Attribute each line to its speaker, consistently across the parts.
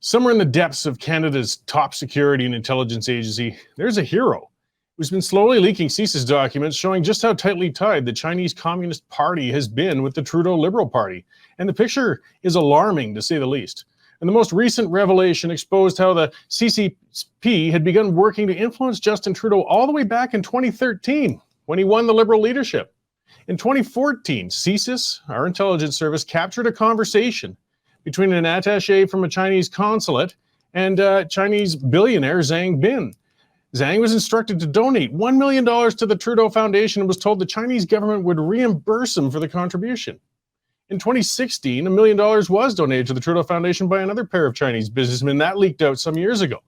Speaker 1: Somewhere in the depths of Canada's top security and intelligence agency, there's a hero who's been slowly leaking CSIS documents showing just how tightly tied the Chinese Communist Party has been with the Trudeau Liberal Party. And the picture is alarming, to say the least. And the most recent revelation exposed how the CCP had begun working to influence Justin Trudeau all the way back in 2013, when he won the Liberal leadership. In 2014, CSIS, our intelligence service, captured a conversation between an attaché from a Chinese consulate and Chinese billionaire Zhang Bin. Zhang was instructed to donate $1 million to the Trudeau Foundation and was told the Chinese government would reimburse him for the contribution. In 2016, $1 million was donated to the Trudeau Foundation by another pair of Chinese businessmen. That leaked out some years ago.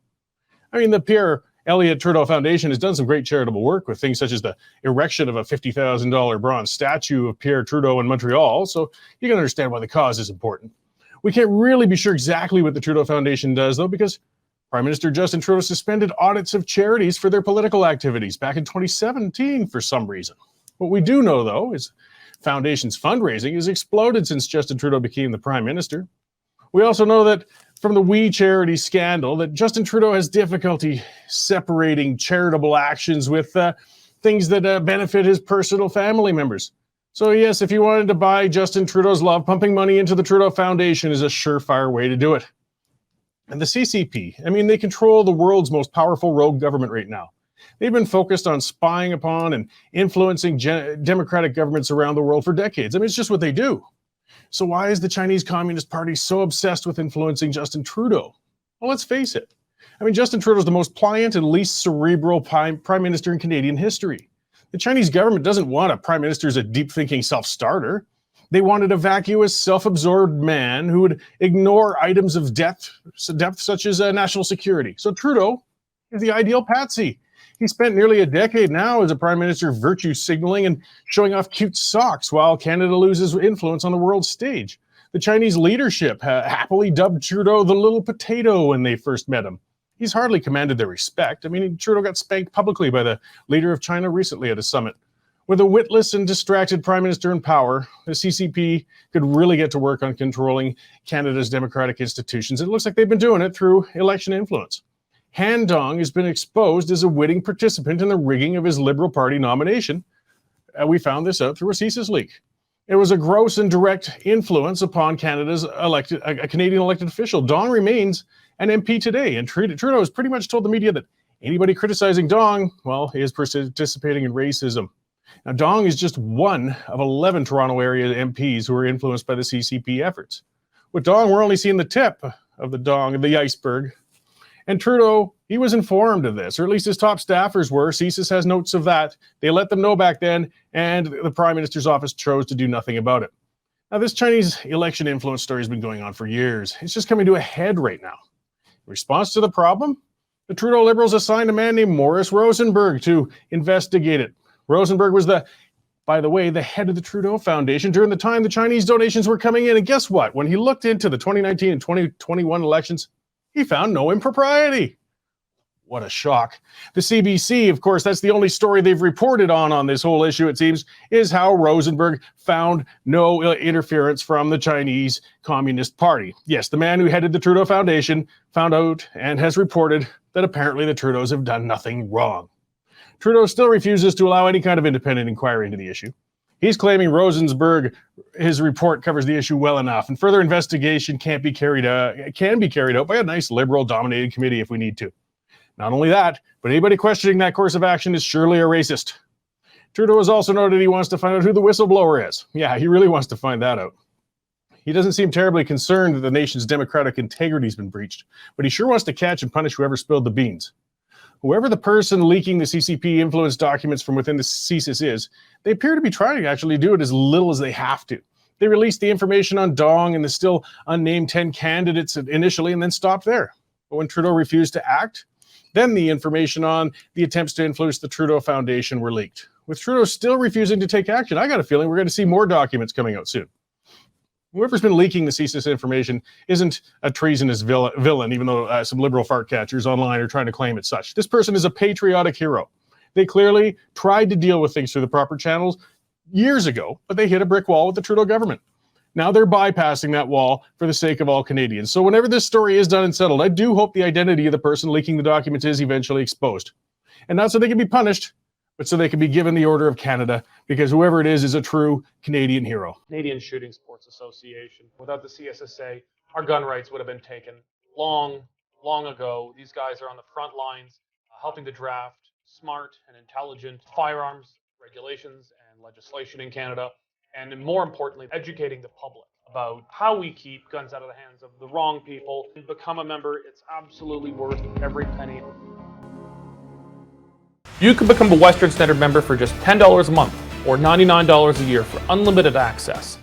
Speaker 1: I mean, the Pierre Elliott Trudeau Foundation has done some great charitable work with things such as the erection of a $50,000 bronze statue of Pierre Trudeau in Montreal, so you can understand why the cause is important. We can't really be sure exactly what the Trudeau Foundation does, though, because Prime Minister Justin Trudeau suspended audits of charities for their political activities back in 2017 for some reason. What we do know, though, is Foundation's fundraising has exploded since Justin Trudeau became the Prime Minister. We also know that from the We Charity scandal that Justin Trudeau has difficulty separating charitable actions with things that benefit his personal family members. So yes, if you wanted to buy Justin Trudeau's love, pumping money into the Trudeau Foundation is a surefire way to do it. And the CCP, I mean, they control the world's most powerful rogue government right now. They've been focused on spying upon and influencing democratic governments around the world for decades. I mean, it's just what they do. So why is the Chinese Communist Party so obsessed with influencing Justin Trudeau? Well, let's face it. I mean, Justin Trudeau is the most pliant and least cerebral prime minister in Canadian history. The Chinese government doesn't want a prime minister as a deep-thinking self-starter. They wanted a vacuous, self-absorbed man who would ignore items of depth such as national security. So Trudeau is the ideal patsy. He spent nearly a decade now as a prime minister virtue signaling and showing off cute socks while Canada loses influence on the world stage. The Chinese leadership happily dubbed Trudeau the little potato when they first met him. He's hardly commanded their respect. I mean, Trudeau got spanked publicly by the leader of China recently at a summit. With a witless and distracted prime minister in power, the CCP could really get to work on controlling Canada's democratic institutions. It looks like they've been doing it through election influence. Han Dong has been exposed as a witting participant in the rigging of his Liberal Party nomination. We found this out through a CSIS leak. It was a gross and direct influence upon Canada's Canadian elected official. Dong remains an MP today, and Trudeau has pretty much told the media that anybody criticizing Dong, well, is participating in racism. Now, Dong is just one of 11 Toronto area MPs who are influenced by the CCP efforts. With Dong, we're only seeing the tip of the iceberg. And Trudeau, he was informed of this, or at least his top staffers were. CSIS has notes of that. They let them know back then, and the Prime Minister's office chose to do nothing about it. Now, this Chinese election influence story has been going on for years. It's just coming to a head right now. In response to the problem, the Trudeau Liberals assigned a man named Morris Rosenberg to investigate it. Rosenberg was by the way, the head of the Trudeau Foundation during the time the Chinese donations were coming in. And guess what? When he looked into the 2019 and 2021 elections, he found no impropriety. What a shock. The CBC, of course, that's the only story they've reported on this whole issue, it seems, is how Rosenberg found no interference from the Chinese Communist Party. Yes, the man who headed the Trudeau Foundation found out and has reported that apparently the Trudeaus have done nothing wrong. Trudeau still refuses to allow any kind of independent inquiry into the issue. He's claiming Rosenberg, his report covers the issue well enough, and further investigation can be carried out by a nice Liberal-dominated committee if we need to. Not only that, but anybody questioning that course of action is surely a racist. Trudeau has also noted he wants to find out who the whistleblower is. Yeah, he really wants to find that out. He doesn't seem terribly concerned that the nation's democratic integrity has been breached, but he sure wants to catch and punish whoever spilled the beans. Whoever the person leaking the CCP influence documents from within the CSIS is, they appear to be trying to actually do it as little as they have to. They released the information on Dong and the still unnamed 10 candidates initially and then stopped there. But when Trudeau refused to act, then the information on the attempts to influence the Trudeau Foundation were leaked. With Trudeau still refusing to take action, I got a feeling we're going to see more documents coming out soon. Whoever's been leaking the CSIS information isn't a treasonous villain, even though some Liberal fart catchers online are trying to claim it such. This person is a patriotic hero. They clearly tried to deal with things through the proper channels years ago, but they hit a brick wall with the Trudeau government. Now they're bypassing that wall for the sake of all Canadians. So whenever this story is done and settled, I do hope the identity of the person leaking the documents is eventually exposed. And not so they can be punished, but so they can be given the Order of Canada, because whoever it is a true Canadian hero.
Speaker 2: Canadian Shooting Sports Association. Without the CSSA, our gun rights would have been taken long ago. These guys are on the front lines, helping to draft smart and intelligent firearms regulations and legislation in Canada, and more importantly, educating the public about how we keep guns out of the hands of the wrong people. And become a member. It's absolutely worth every penny.
Speaker 3: You can become a Western Standard member for just $10 a month or $99 a year for unlimited access.